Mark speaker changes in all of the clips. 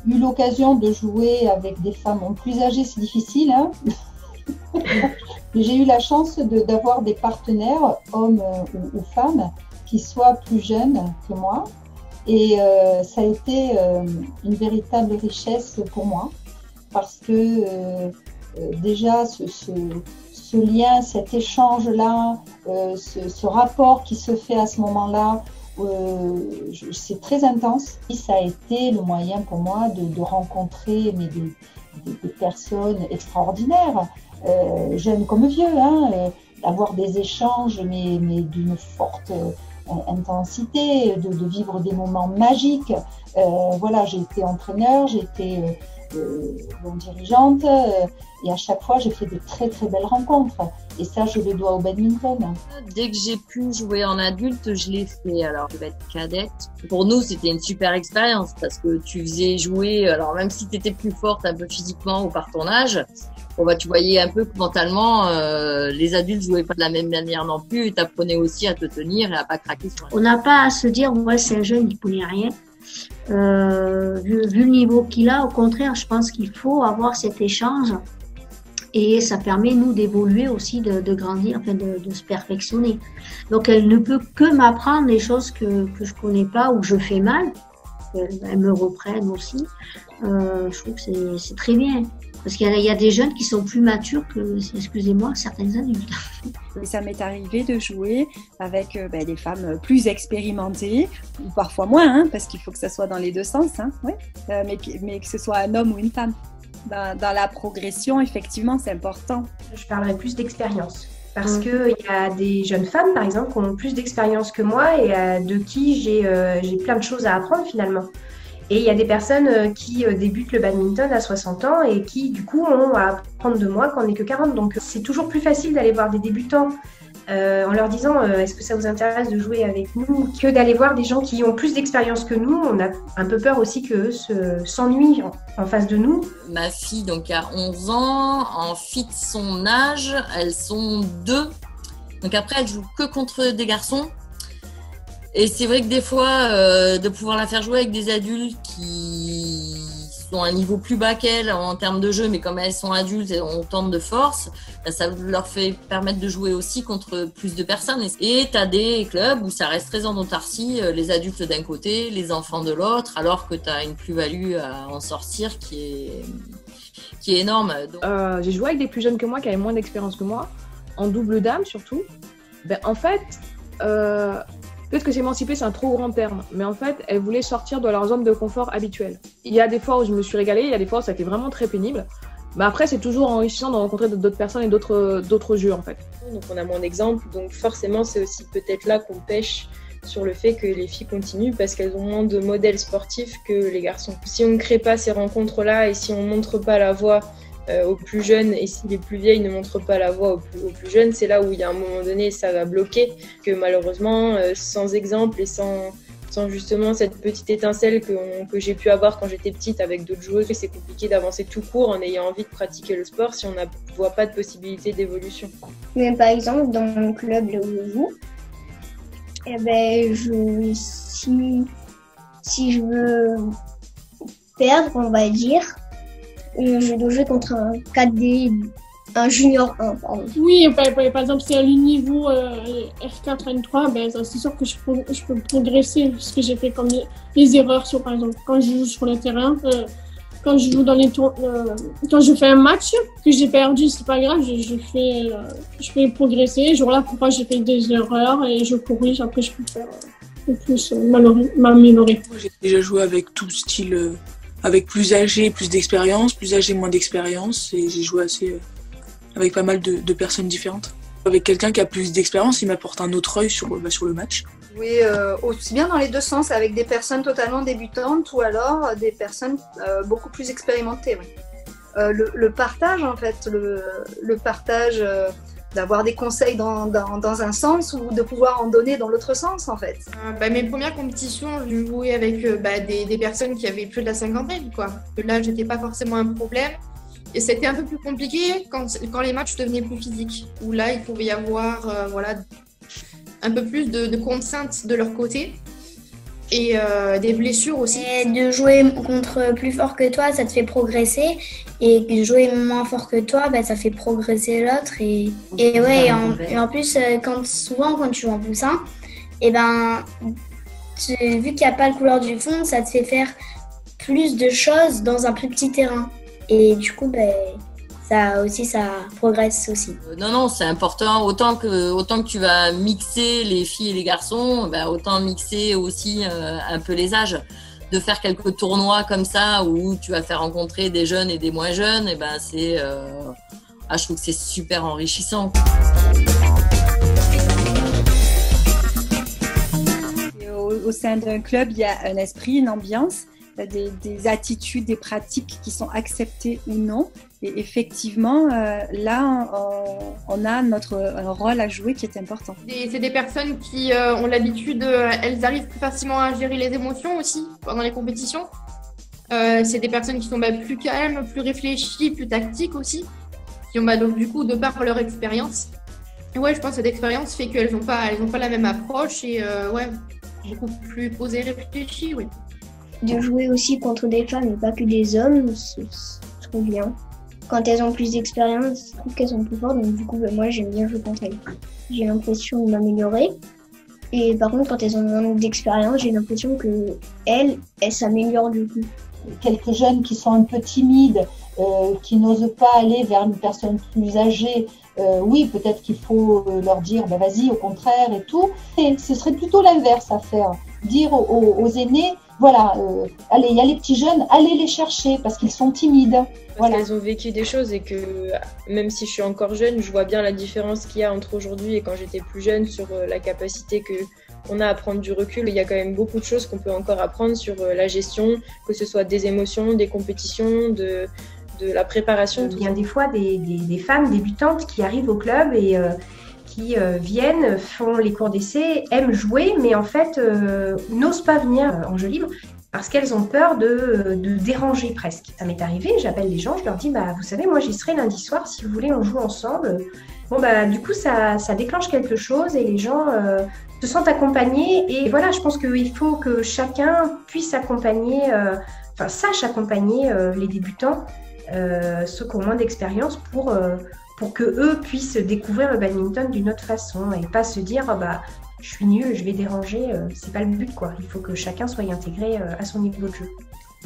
Speaker 1: J'ai eu l'occasion de jouer avec des femmes plus âgées, c'est difficile, hein. J'ai eu la chance d'avoir des partenaires, hommes ou femmes, qui soient plus jeunes que moi. Et ça a été une véritable richesse pour moi, parce que déjà ce lien, cet échange-là, ce rapport qui se fait à ce moment-là, c'est très intense. Et ça a été le moyen pour moi de rencontrer des personnes extraordinaires, jeunes comme vieux, hein, d'avoir des échanges mais d'une forte intensité, de vivre des moments magiques. Voilà, j'ai été entraîneur, j'ai été dirigeante, et à chaque fois j'ai fait de très très belles rencontres, et ça je le dois au badminton.
Speaker 2: Dès que j'ai pu jouer en adulte, je l'ai fait. Alors je vais être cadette. Pour nous c'était une super expérience, parce que tu faisais jouer, alors même si tu étais plus forte un peu physiquement ou par ton âge, bon, bah, tu voyais un peu que mentalement les adultes jouaient pas de la même manière non plus, et t'apprenais aussi à te tenir et à pas craquer sur
Speaker 3: On n'a pas à se dire ouais, c'est un jeune, il connaît rien. Vu le niveau qu'il a, au contraire, je pense qu'il faut avoir cet échange, et ça permet nous d'évoluer aussi, de grandir, enfin de se perfectionner. Donc elle ne peut que m'apprendre les choses que je connais pas ou que je fais mal. Elle me reprenne aussi. Je trouve que c'est très bien. Parce qu'il y a des jeunes qui sont plus matures que, excusez-moi, certains adultes.
Speaker 4: Ça m'est arrivé de jouer avec des femmes plus expérimentées, ou parfois moins, hein, parce qu'il faut que ça soit dans les deux sens, hein, ouais. Mais que ce soit un homme ou une femme. Dans la progression, effectivement, c'est important.
Speaker 5: Je parlerai plus d'expérience. Parce qu'il y a des jeunes femmes, par exemple, qui ont plus d'expérience que moi, et de qui j'ai plein de choses à apprendre finalement. Et il y a des personnes qui débutent le badminton à 60 ans et qui, du coup, ont à apprendre de moi quand on n'est que 40. Donc, c'est toujours plus facile d'aller voir des débutants en leur disant est-ce que ça vous intéresse de jouer avec nous, que d'aller voir des gens qui ont plus d'expérience que nous. On a un peu peur aussi qu'eux s'ennuient en face de nous.
Speaker 2: Ma fille donc a 11 ans, en fille de son âge, elles sont 2. Donc après, elle joue que contre des garçons. Et c'est vrai que des fois, de pouvoir la faire jouer avec des adultes qui sont à un niveau plus bas qu'elle en termes de jeu, mais comme elles sont adultes et ont tant de force, ça leur fait permettre de jouer aussi contre plus de personnes. Et tu as des clubs où ça reste très en autarcie, les adultes d'un côté, les enfants de l'autre, alors que tu as une plus-value à en sortir qui est énorme. Donc...
Speaker 6: J'ai joué avec des plus jeunes que moi, qui avaient moins d'expérience que moi, en double dame surtout. En fait... Peut-être que s'émanciper, c'est un trop grand terme, mais en fait, elles voulaient sortir de leur zone de confort habituelle. Il y a des fois où je me suis régalée, il y a des fois où ça a été vraiment très pénible. Mais après, c'est toujours enrichissant de rencontrer d'autres personnes et d'autres jeux, en fait.
Speaker 7: Donc, on a moins d'exemples, donc forcément, c'est aussi peut-être là qu'on pêche sur le fait que les filles continuent, parce qu'elles ont moins de modèles sportifs que les garçons. Si on ne crée pas ces rencontres-là, et si on ne montre pas la voie aux plus jeunes, et si les plus vieilles ne montrent pas la voie aux plus jeunes, c'est là où il y a un moment donné ça va bloquer, que malheureusement sans exemple et sans justement cette petite étincelle que j'ai pu avoir quand j'étais petite avec d'autres joueuses, c'est compliqué d'avancer tout court en ayant envie de pratiquer le sport si on ne voit pas de possibilité d'évolution.
Speaker 8: Mais par exemple dans mon club là où je joue, si je veux perdre, on va dire, je dois jouer contre un cadet, un junior 1, pardon.
Speaker 9: Oui, par exemple, si à le niveau F4, N3, c'est sûr que je peux progresser, ce que j'ai fait comme les erreurs, par exemple, quand je joue sur le terrain, quand je joue dans les tours, quand je fais un match que j'ai perdu, c'est pas grave, je fais progresser. Genre là, pourquoi j'ai fait des erreurs et je corrige, après je peux faire plus m'améliorer.
Speaker 10: J'ai déjà joué avec tout style. Avec plus âgé, plus d'expérience, plus âgé, moins d'expérience, et j'ai joué avec pas mal de personnes différentes. Avec quelqu'un qui a plus d'expérience, il m'apporte un autre œil sur le match.
Speaker 11: Jouer aussi bien dans les deux sens, avec des personnes totalement débutantes ou alors des personnes beaucoup plus expérimentées. Oui. Le partage, en fait, le partage d'avoir des conseils dans un sens ou de pouvoir en donner dans l'autre sens, en fait.
Speaker 12: Mes premières compétitions, je jouais avec des personnes qui avaient plus de la cinquantaine, quoi. Là, j'étais pas forcément un problème. Et c'était un peu plus compliqué quand les matchs devenaient plus physiques, où là, il pouvait y avoir un peu plus de contraintes de leur côté et des blessures aussi.
Speaker 8: Et de jouer contre plus fort que toi, ça te fait progresser. Et de jouer moins fort que toi, ça fait progresser l'autre. Et en plus, souvent, quand tu joues en poussin, vu qu'il n'y a pas le couleur du fond, ça te fait faire plus de choses dans un plus petit terrain. Et du coup, ça progresse aussi.
Speaker 2: Non, c'est important. Autant que tu vas mixer les filles et les garçons, autant mixer aussi un peu les âges. De faire quelques tournois comme ça où tu vas faire rencontrer des jeunes et des moins jeunes, je trouve que c'est super enrichissant.
Speaker 4: Au sein d'un club, il y a un esprit, une ambiance, des attitudes, des pratiques qui sont acceptées ou non. Et effectivement, là, on a un rôle à jouer qui est important.
Speaker 12: C'est des personnes qui ont l'habitude, elles arrivent plus facilement à gérer les émotions aussi pendant les compétitions. C'est des personnes qui sont plus calmes, plus réfléchies, plus tactiques aussi, qui ont donc du coup, de par leur expérience. Et je pense que cette expérience fait qu'elles n'ont pas la même approche et beaucoup plus posées, réfléchies. Oui.
Speaker 8: De jouer aussi contre des femmes et pas que des hommes, c'est trop bien. Quand elles ont plus d'expérience, je trouve qu'elles sont plus fortes, donc du coup, moi, j'aime bien jouer contre elles. J'ai l'impression de m'améliorer. Et par contre, quand elles ont moins d'expérience, j'ai l'impression qu'elles s'améliorent du coup.
Speaker 1: Quelques jeunes qui sont un peu timides, qui n'osent pas aller vers une personne plus âgée, oui, peut-être qu'il faut leur dire, vas-y, au contraire et tout. Et ce serait plutôt l'inverse à faire. Dire aux aînés, voilà, allez, il y a les petits jeunes, allez les chercher parce qu'ils sont timides.
Speaker 7: Parce qu'elles ont vécu des choses et que même si je suis encore jeune, je vois bien la différence qu'il y a entre aujourd'hui et quand j'étais plus jeune sur la capacité qu'on a à prendre du recul. Il y a quand même beaucoup de choses qu'on peut encore apprendre sur la gestion, que ce soit des émotions, des compétitions, de la préparation.
Speaker 5: Il y a des fois des femmes débutantes qui arrivent au club et qui viennent, font les cours d'essai, aiment jouer, mais en fait n'osent pas venir en jeu libre parce qu'elles ont peur de déranger presque. Ça m'est arrivé, j'appelle les gens, je leur dis, vous savez, moi j'y serai lundi soir, si vous voulez on joue ensemble. Du coup ça déclenche quelque chose et les gens se sentent accompagnés et voilà, je pense qu'il faut que chacun puisse accompagner, sache accompagner les débutants, ceux qui ont moins d'expérience pour que eux puissent découvrir le badminton d'une autre façon et pas se dire je suis nulle, je vais déranger, c'est pas le but quoi. Il faut que chacun soit intégré à son niveau de jeu.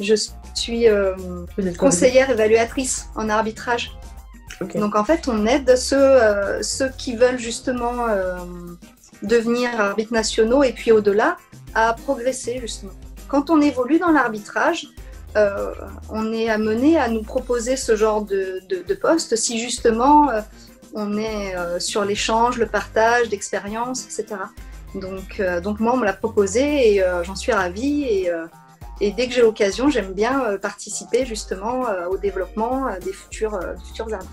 Speaker 11: Je suis conseillère évaluatrice en arbitrage. Okay. Donc en fait, on aide ceux qui veulent justement devenir arbitres nationaux et puis au-delà à progresser justement. Quand on évolue dans l'arbitrage, on est amené à nous proposer ce genre de poste si justement on est sur l'échange, le partage d'expériences, etc. Donc moi on me l'a proposé et j'en suis ravie et dès que j'ai l'occasion j'aime bien participer justement au développement des futurs arbitres.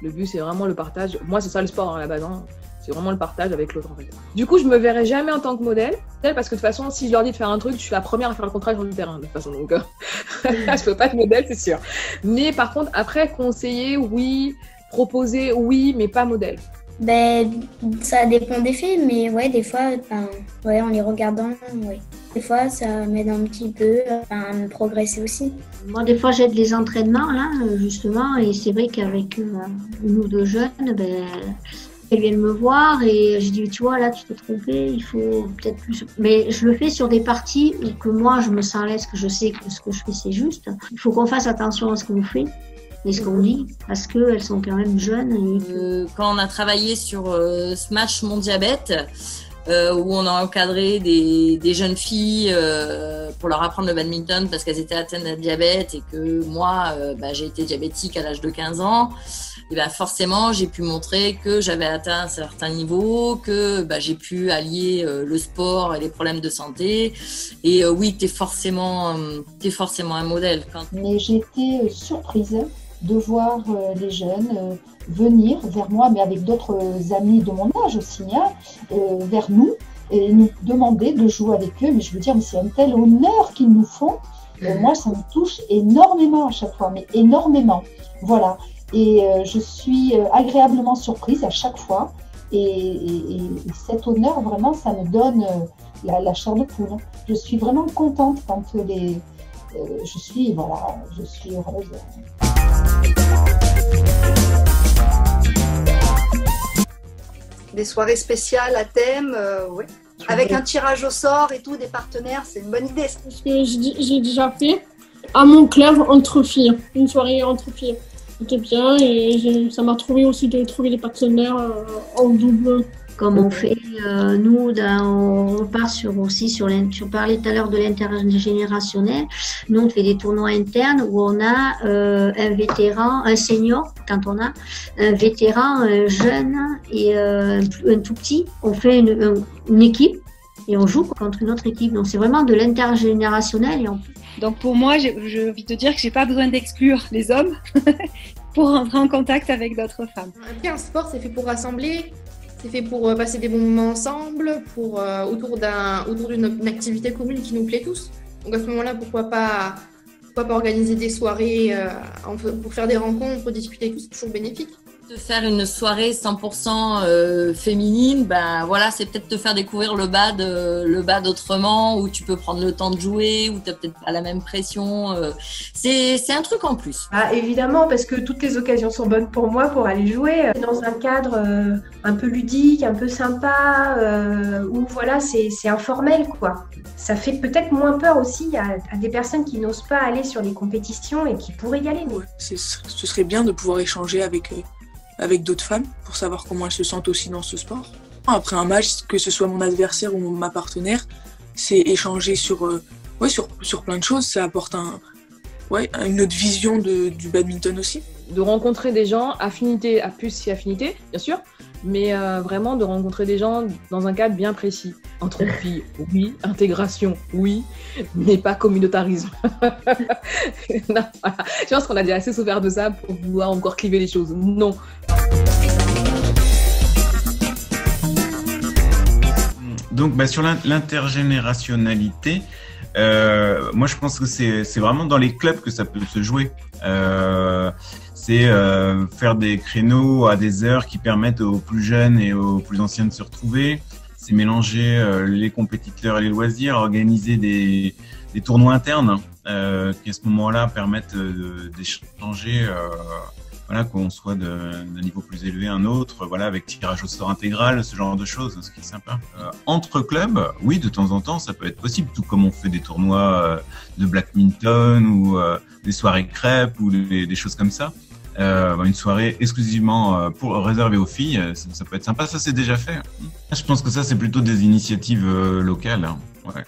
Speaker 6: Le but c'est vraiment le partage, moi c'est ça le sport à la base, c'est vraiment le partage avec l'autre en fait. Du coup je me verrai jamais en tant que modèle parce que de toute façon si je leur dis de faire un truc, je suis la première à faire le contraire sur le terrain de toute façon, donc je peux pas être modèle c'est sûr. Mais par contre après conseiller oui, proposer oui, mais pas modèle.
Speaker 8: Ça dépend des films, mais des fois, en les regardant, des fois ça m'aide un petit peu à me progresser aussi.
Speaker 3: Moi, des fois, j'aide les entraînements, là, justement, et c'est vrai qu'avec une ou deux jeunes, elles viennent me voir et je dis, tu vois, là, tu t'es trompé, il faut peut-être plus... Mais je le fais sur des parties où que moi, je me sens à l'aise, que je sais que ce que je fais, c'est juste. Il faut qu'on fasse attention à ce qu'on fait. Et ce qu'on dit, parce qu'elles sont quand même jeunes.
Speaker 2: Quand on a travaillé sur Smash Mon Diabète, où on a encadré des jeunes filles pour leur apprendre le badminton parce qu'elles étaient atteintes de diabète et que moi, j'ai été diabétique à l'âge de 15 ans, et forcément, j'ai pu montrer que j'avais atteint un certain niveau, que j'ai pu allier le sport et les problèmes de santé. Et oui, t'es forcément un modèle.
Speaker 1: Mais j'ai été surprise de voir les jeunes venir vers moi, mais avec d'autres amis de mon âge aussi, vers nous, et nous demander de jouer avec eux. Mais je veux dire, mais c'est un tel honneur qu'ils nous font. moi, ça me touche énormément à chaque fois, mais énormément. Voilà. Et je suis agréablement surprise à chaque fois. Et cet honneur, vraiment, ça me donne la chair de poule. Je suis vraiment contente quand je suis heureuse.
Speaker 11: Des soirées spéciales à thème, ouais. Avec un tirage au sort et tout, des partenaires, c'est une bonne idée.
Speaker 9: Parce que j'ai déjà fait à Montclair entre filles, une soirée entre filles. C'était bien et ça m'a trouvé aussi de trouver des partenaires en double.
Speaker 3: Comme on fait, nous, on repart tu parlais tout à l'heure de l'intergénérationnel. Nous, on fait des tournois internes où on a un vétéran, un senior, quand on a un vétéran, un jeune et un tout petit. On fait une équipe et on joue contre une autre équipe. Donc, c'est vraiment de l'intergénérationnel.
Speaker 4: Donc, pour moi, j'ai envie de dire que j'ai pas besoin d'exclure les hommes pour rentrer en contact avec d'autres femmes.
Speaker 12: Après, un sport, c'est fait pour rassembler. C'est fait pour passer des bons moments ensemble, autour d'une activité commune qui nous plaît tous. Donc à ce moment-là, pourquoi pas organiser des soirées pour faire des rencontres, pour discuter tout, c'est toujours bénéfique.
Speaker 2: De faire une soirée 100% féminine, ben voilà, c'est peut-être te faire découvrir le bad autrement, où tu peux prendre le temps de jouer, où tu n'as peut-être pas la même pression. C'est un truc en plus.
Speaker 5: Ah, évidemment, parce que toutes les occasions sont bonnes pour moi pour aller jouer dans un cadre un peu ludique, un peu sympa, où voilà, c'est informel, quoi. Ça fait peut-être moins peur aussi à des personnes qui n'osent pas aller sur les compétitions et qui pourraient y aller.
Speaker 10: Ouais, ce serait bien de pouvoir échanger avec d'autres femmes pour savoir comment elles se sentent aussi dans ce sport. Après un match, que ce soit mon adversaire ou ma partenaire, c'est échanger sur plein de choses. Ça apporte une autre vision du badminton aussi.
Speaker 6: De rencontrer des gens, affinité, à plus si affinité, bien sûr, mais vraiment de rencontrer des gens dans un cadre bien précis. Entre filles, oui. Intégration, oui, mais pas communautarisme. Non, voilà. Je pense qu'on a déjà assez souffert de ça pour vouloir encore cliver les choses. Non.
Speaker 13: Donc, sur l'intergénérationnalité, moi je pense que c'est vraiment dans les clubs que ça peut se jouer. C'est faire des créneaux à des heures qui permettent aux plus jeunes et aux plus anciens de se retrouver. C'est mélanger les compétiteurs et les loisirs, organiser des tournois internes qui à ce moment-là permettent d'échanger, qu'on soit d'un niveau plus élevé à un autre, avec tirage au sort intégral, ce genre de choses, ce qui est sympa. Entre clubs, oui, de temps en temps, ça peut être possible, tout comme on fait des tournois de badminton ou des soirées crêpes ou des choses comme ça. Une soirée exclusivement réservée aux filles, ça peut être sympa, ça c'est déjà fait. Je pense que ça c'est plutôt des initiatives locales. Ouais.